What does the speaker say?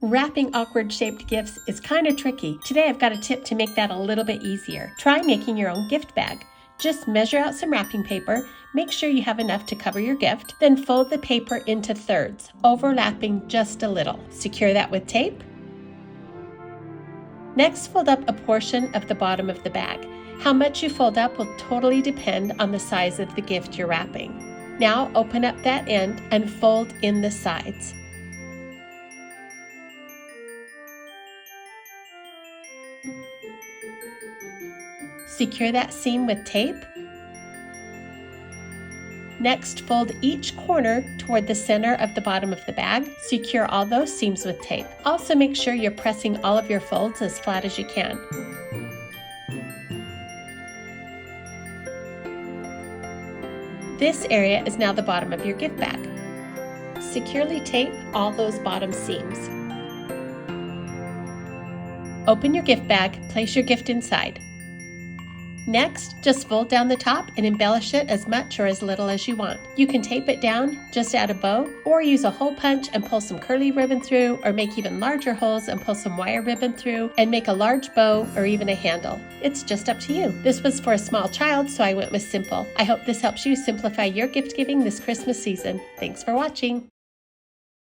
Wrapping awkward shaped gifts is kind of tricky. Today I've got a tip to make that a little bit easier. Try making your own gift bag. Just measure out some wrapping paper, make sure you have enough to cover your gift, then fold the paper into thirds, overlapping just a little. Secure that with tape. Next, fold up a portion of the bottom of the bag. How much you fold up will totally depend on the size of the gift you're wrapping. Now open up that end and fold in the sides. Secure that seam with tape. Next, fold each corner toward the center of the bottom of the bag. Secure all those seams with tape. Also make sure you're pressing all of your folds as flat as you can. This area is now the bottom of your gift bag. Securely tape all those bottom seams. Open your gift bag, place your gift inside. Next, just fold down the top and embellish it as much or as little as you want. You can tape it down, just add a bow, or use a hole punch and pull some curly ribbon through, or make even larger holes and pull some wire ribbon through, and make a large bow or even a handle. It's just up to you. This was for a small child, so I went with simple. I hope this helps you simplify your gift giving this Christmas season. Thanks for watching.